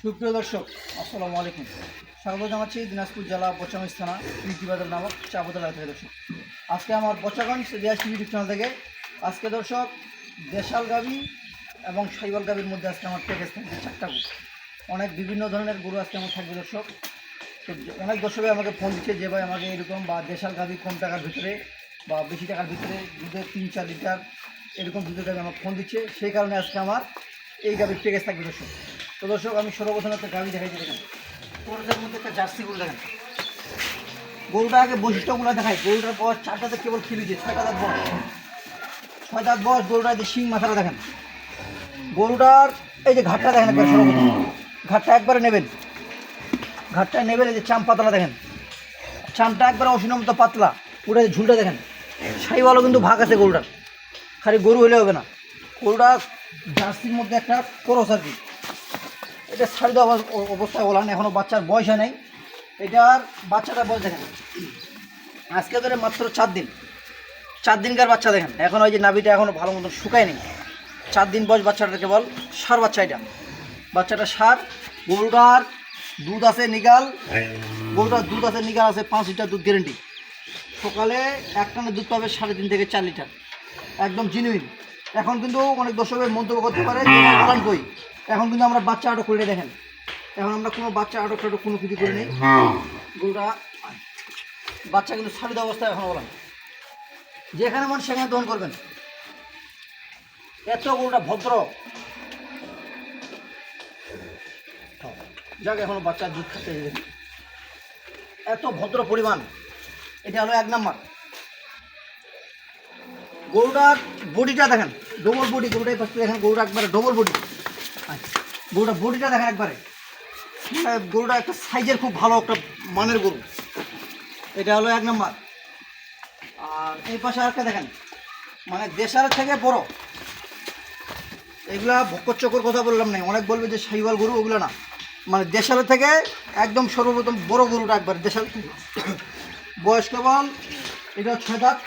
সুপ্রিয় দর্শক, আসসালামু আলাইকুম। স্বাগত জানাচ্ছি দিনাজপুর জেলা বচাগঞ্জ থানা বাজার নামক চাপতলা থেকে। দর্শক, আজকে আমার Bachaganj Riyaz TV YouTube channel থেকে আজকে দর্শক দেশাল গাভী এবং সাইওয়াল গাভীর মধ্যে আজকে আমার প্যাকেজ থাকবে 4টা গরু। অনেক বিভিন্ন ধরনের গরু আজকে আমার থাকবে দর্শক। তো অনেক দর্শকে আমাকে ফোন দিচ্ছে যে ভাই আমাকে এরকম বা দেশাল গাভী কম টাকার ভিতরে বা বেশি টাকার ভিতরে দুধের 3-4 লিটার এরকম দুধের গাভী আমার ফোন দিচ্ছে। সেই কারণে আজকে আমার এই গাভীর প্যাকেজ থাকবে দর্শক। তো দর্শক, আমি সর্বপ্রথম একটা গাভী দেখাইছি। দেখেন গরুটার মধ্যে একটা জার্সি গরু। দেখেন গরুটা আগে বৈশিষ্ট্যগুলো দেখায়। গরুটার বয়স 4টাতে কেবল খিলিছে, 6টা দাঁত বয়স, 6 দাঁত বয়স। গরুটার যে শিং মাথাটা দেখেন, গরুটার এই যে ঘাটটা দেখেন একবার। সর্বপ্রথম ঘাটটা একবারে নেবেন, ঘাটটা নেবেন। এই যে চাম পাতলা দেখেন, চামটা একবারে অসীনের মতো পাতলা। ওটা ঝুলটা দেখেন, সাইওয়ালও কিন্তু ভাগ আছে গরুটার, খালি গরু হলে হবে না। গরুটা জার্সির মধ্যে একটা ক্রস আর কি। এটা ছাড়ি দেওয়া অবস্থায় বলান, এখনও বাচ্চার বয়স হয় নাই। এটার বাচ্চাটার বয়স দেখেন আজকে ধরে মাত্র 4 দিন, 4 দিনকার বাচ্চা দেখেন। এখন ওই যে নাভিটা এখনও ভালো মতন শুকায় নেই। 4 দিন বয়স বাচ্চাটা, কেবল সার বাচ্চা। এটা বাচ্চাটা সার। গরুটার দুধ আছে নিগাল, গরুটার দুধ আছে নিগাল আছে 5 লিটার দুধ গ্যারেন্টি। সকালে এক টানে দুধ পাবে 3.5 থেকে 4 লিটার, একদম জেনুইন। এখন কিন্তু অনেক দর্শকের মন্তব্য করতে পারে যে বলান কই, এখন কিন্তু আমরা বাচ্চা আটক করে দেখেন। এখন আমরা কোনো বাচ্চা আটক কোনো কিছু করে নেই। গরুটা বাচ্চা কিন্তু ছাড়িত অবস্থায় এখন বলান, যেখানে মন সেখানে দহন করবেন। এত গরুটা ভদ্র, যাক এখনো বাচ্চার দুধ খাচ্ছে, এত ভদ্র পরিমাণ। এটা হলো 1 নাম্বার। গরুটার বডিটা দেখেন, ডবল বডি। গরুটাই পাশে দেখেন, গরুটা একবারে ডবল বডি। গরুটা বডিটা দেখেন একবারে, গরুটা একটা সাইজের খুব ভালো একটা মানের গরু। এটা হলো 1 নাম্বার। আর এই পাশে আরেকটা দেখেন, মানে দেশার থেকে বড়। এগুলা ভক্কর কথা বললাম না, অনেক বলবে যে সাইওয়াল গরু, ওগুলো না। মানে দেশাল থেকে একদম সর্বপ্রথম বড় গরুটা একবার দেশাল থেকে। বয়স কেবল এটা 6 দাঁত।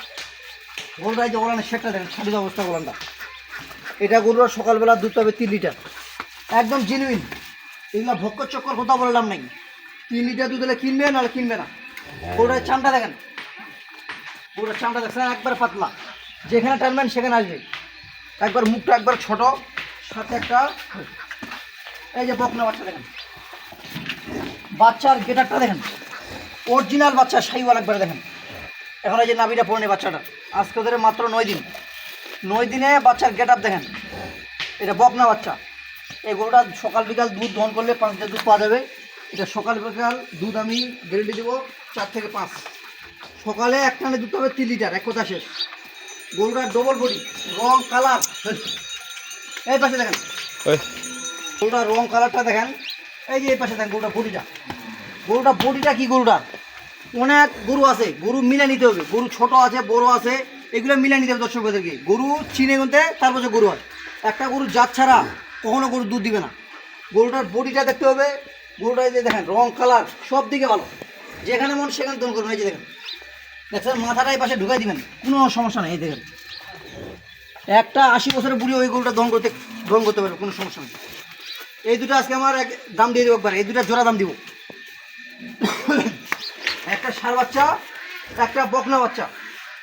গরুটাই যে বলান সেটা দেখেন, ছাড়িত অবস্থা বলানটা। এটা গরুরা সকালবেলা দুধ পাবে 3 লিটার, একদম জেনুইন। এগুলো ভক্কর কথা বললাম নাই। 3 লিটার দুধ হলে কিনবে, নাহলে কিনবে না। গরুটার চামটা দেখেন, গরুটার চামটা দেখছেন একবার পাতলা, যেখানে টানবেন সেখানে আসবে। একবার মুখটা একবার ছোট, সাথে একটা এই যে বকনা বাচ্চা দেখেন। বাচ্চার গেটারটা দেখেন, অরিজিনাল বাচ্চা সাইওয়াল একবারে দেখেন। এখন এই যে নাভিটা পড়েনি বাচ্চাটা, আজকে ধরে মাত্র 9 দিন। 9 দিনে বাচ্চার গেটআপ দেখেন। এটা বকনা বাচ্চা। এই গরুটা সকাল বিকাল দুধ দহন করলে 5 লিটার দুধ পাওয়া যাবে। এটা সকাল বিকাল দুধ আমি গ্যারেন্টি দেবো 4 থেকে 5। সকালে এক টানে দুধ পাবে 3 লিটার, এক কথা শেষ। গরুটার ডবল বডি, রং কালার। এই পাশে দেখেন গরুটার রং কালারটা দেখেন। এই যে এই পাশে দেখেন গরুটা বডিটা। গরুটা বডিটা কি, গরুটার অনেক গরু আছে, গরু মিলে নিতে হবে। গরু ছোট আছে, বড় আছে, এগুলো মিলে নিতে হবে দর্শকদেরকে। গরু চিনে গুনতে তারপর গরু হয়। একটা গরু জাত ছাড়া কখনো গরু দুধ দিবে না। গরুটার বডিটা দেখতে হবে। গরুটা যে দেখেন রং কালার সব দিকে ভালো, যেখানে মন সেখানে দন করবেন। এই যে দেখেন, দেখছেন মাথাটা এই পাশে ঢুকাই দিবেন, কোনো সমস্যা নেই। এই দেখেন একটা 80 বছরের বুড়ি ওই গরুটা দহন করতে পারবে, কোনো সমস্যা নেই। এই দুটো আজকে আমার দাম দিয়ে দেবো একবার, এই দুটা জোড়া দাম দিব। একটা ষাঁড় বাচ্চা, একটা বকনা বাচ্চা।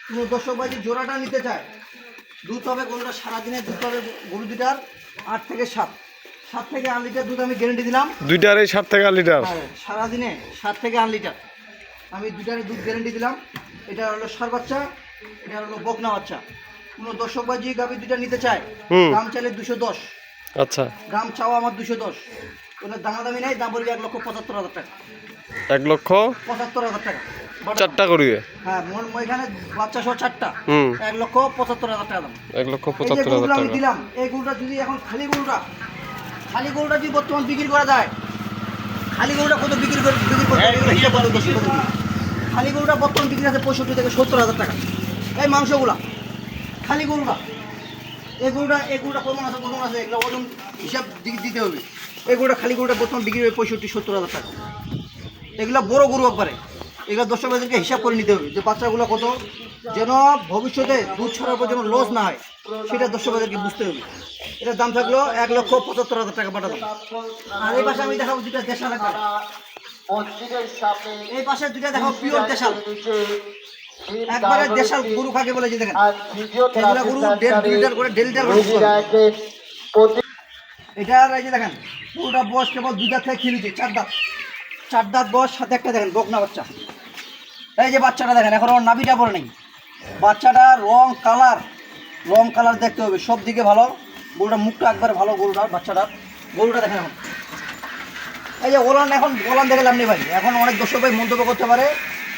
কোনো দর্শক ভাই যে জোড়াটা নিতে চায়, দুধ পাবে গরুটা সারাদিনে দুধ পাবে গরু দুটার 8 থেকে 7 থেকে 8 লিটার দুধ আমি গ্যারেন্টি দিলাম। দুইটারই 7 থেকে 8 লিটার, হ্যাঁ সারাদিনে 7 থেকে 8 লিটার আমি দুটারে দুধ গ্যারেন্টি দিলাম। এটা হলো ষাঁড় বাচ্চা, এটা হলো বকনা বাচ্চা। কোনো দর্শক ভাই যে গাভী দুটা নিতে চায়, দাম চাইলে 210। আচ্ছা, দাম চাওয়া আমার 210। ওদের দামাদামি নাই, দাম বলবে 1,75,000 টাকা। 1,75,000 টাকা 4টা করিবে। হ্যাঁ এখানে বাচ্চা সহ 4টা, 1,75,000 টাকা দাম। 1,75,000 আমি টাকা দিলাম। এই গরুটা যদি এখন খালি গরুটা যদি বর্তমান বিক্রি করা যায়, খালি গরুটা কত বিক্রি করতে খালি গরুটা বর্তমান বিক্রি আছে 65 থেকে 70,000 টাকা। এই মাংসগুলা খালি গরুটা, এই গরুটা কমন আছে, এগুলো ওজন হিসাব দিতে হবে। এই গরুটা খালি গরুটা বর্তমান বিক্রি হবে 65-70,000 টাকা। এগুলো বড় গরু একবারে। এগুলো দর্শকদেরকে হিসাব করে নিতে হবে যে বাচ্চাগুলো কত, যেন ভবিষ্যতে দুধ ছড়ার পর যেন লস না হয়, সেটা দর্শকদেরকে বুঝতে হবে। এটার দাম থাকলো 1,75,000 টাকা পাঠালাম। আর এই পাশে আমি দেখাবো দুটা দেশাল একবার। এই পাশে দুটা দেখো পিওর দেশাল, একবারে দেশাল গরু কাকে বলে যে দেখেন, এগুলা গরু 1.5 লিটার করে 1.5 লিটার করে দুধ পাবে। এটার এই যে দেখেন পুরোটা বয়স কেবল 2 দাঁত থেকে খিলিছে, 4 দাঁত বয়স, সাথে একটা দেখেন বকনা বাচ্চা। এই যে বাচ্চাটা দেখেন এখন আমার নাভিটা পড়ে নেই, বাচ্চাটা রং কালার দেখতে হবে সব দিকে ভালো, গরুটা মুখটা একবারে ভালো, গরুটার গরুটা দেখেন এখন। এই যে ওলান দেখে লাভ নেই ভাই, এখন অনেক দর্শক ভাই মন্তব্য করতে পারে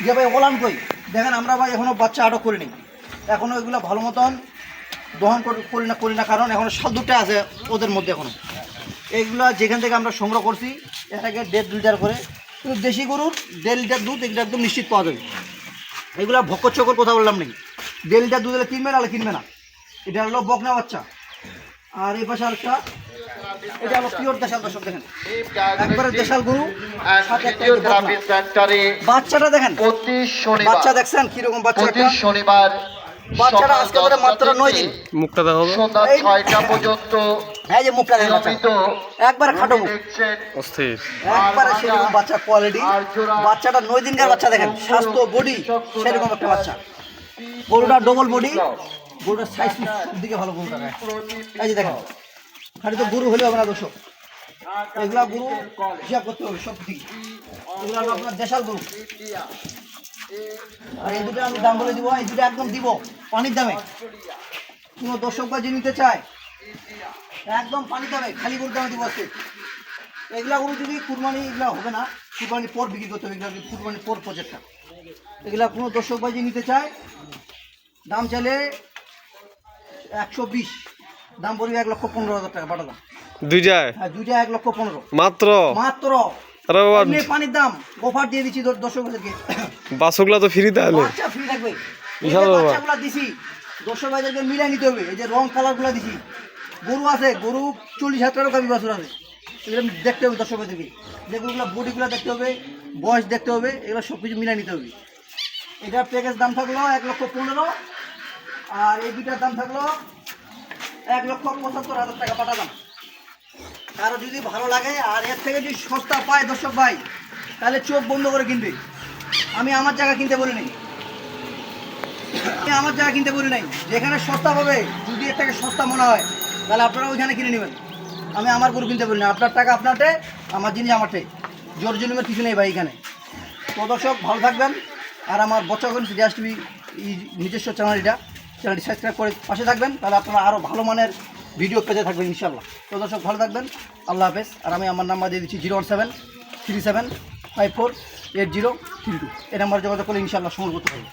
যে ভাই ওলান কই, দেখেন আমরা ভাই এখনও বাচ্চা আটক করিনি, এখনও এগুলো ভালো মতন দহন করি না, কারণ এখনও সাধুটা আছে ওদের মধ্যে। এখনও এইগুলা যেখান থেকে আমরা সংগ্রহ করছি এটাকে 1.5 লিটার করে, কিন্তু দেশি গরুর 1.5 লিটার দুধ এগুলো একদম নিশ্চিত পাওয়া যাবে। এগুলা ভক্কর চকর কথা বললাম নেই, 1.5 লিটার দুধ হলে কিনবে না, কিনবে না। এটা হলো বকনা বাচ্চা। আর এই পাশে আরেকটা, এটা হলো পিওর দেশাল, দর্শক দেখেন একবারে দেশাল গরু, সাথে একটা বাচ্চাটা দেখেন, বাচ্চা দেখছেন কিরকম বাচ্চা, শনিবার বাচ্চাটা আজকে ধরে মাত্র 9 দিন, মুখটা দেখো তো। সন্ধ্যা 6টা পর্যন্ত এই যে মুখটা দেখেন বাচ্চা, একবারে খাটো মুখ, অস্থির। একবারে সেরকম বাচ্চা কোয়ালিটি। বাচ্চাটা 9 দিনকার বাচ্চা দেখেন, স্বাস্থ্য বডি সেরকম একটা বাচ্চা। গরুটা ডবল বডি, গরুটার সাইজ সব দিকে ভালো গরুটা। এই যে দেখেন খালি তো গরু হলে হবে না দর্শক, এগুলা গরু হিসাব করতে হবে সব দিকে, এগুলো হলো আপনার দেশাল গরু। আর এই দুটো আমি দাম বলে দিব, এই দুটো একদম দিব পানির দামে, কোনো দর্শক বা যে নিতে চায় একদম পানির দামে, খালি গরুর দামে দিব আজকে। এগুলা গরু যদি কুরবানি, এগুলা হবে না, কুরবানির পর বিক্রি করতে হবে, এগুলা কুরবানির পর প্রজেক্টটা। এগুলা কোনো দর্শক ভাই যে নিতে চায় দাম চাইলে 120, দাম পড়বে 1,15,000 টাকা পাঠালাম। দুইটায় হ্যাঁ দুইটা 1,15,000 মাত্র। আরে বাবা, এমনি পানির দাম অফার দিয়ে দিচ্ছি দর্শকদেরকে, বাসগুলা তো ফ্রি তাহলে। বাচ্চা ফ্রি থাকবে। এই বিশাল যে ব্যাপার। বাচ্চাগুলা দিছি দর্শক ভাইদেরকে মিলাই নিতে হবে, এই যে রং কালারগুলা দিছি। গরু আছে, গরু 40,000 টাকারও কাবি বাছুর আছে, এগুলো দেখতে হবে দর্শক ভাইদেরকে, যে গরুগুলা বডিগুলো দেখতে হবে, বয়স দেখতে হবে, এগুলো সব কিছু মিলাই নিতে হবে। এটার প্যাকেজ দাম থাকলো 1,15,000, আর এই দুইটার দাম থাকলো 1,75,000 টাকা পাঠালাম। কারো যদি ভালো লাগে আর এর থেকে যদি সস্তা পায় দর্শক ভাই, তাহলে চোখ বন্ধ করে কিনবে। আমি আমার জায়গা কিনতে বলি নাই, যেখানে সস্তা পাবে, যদি এর থেকে সস্তা মনে হয় তাহলে আপনারা ওইখানে কিনে নেবেন। আমি আমার গরু কিনতে বলি না, আপনার টাকা আপনারটে, আমার জিনিস আমারটে, জোর জুলুমের কিছু নেই ভাই এখানে। তো দর্শক ভালো থাকবেন, আর আমার বচ্চাগঞ্জ রিয়াজ টিভি নিজস্ব চ্যানেলটি সাবস্ক্রাইব করে পাশে থাকবেন, তাহলে আপনারা আরও ভালো মানের ভিডিও পেতে থাকবেন ইনশাল্লাহ। তো দর্শক ভালো থাকবেন, আল্লাহ হাফেজ। আর আমি আমার নাম্বার দিয়ে দিচ্ছি 01737548032, এই নাম্বারে যোগাযোগ করলে ইনশাল্লাহ সংগ্রহ করতে পারবেন।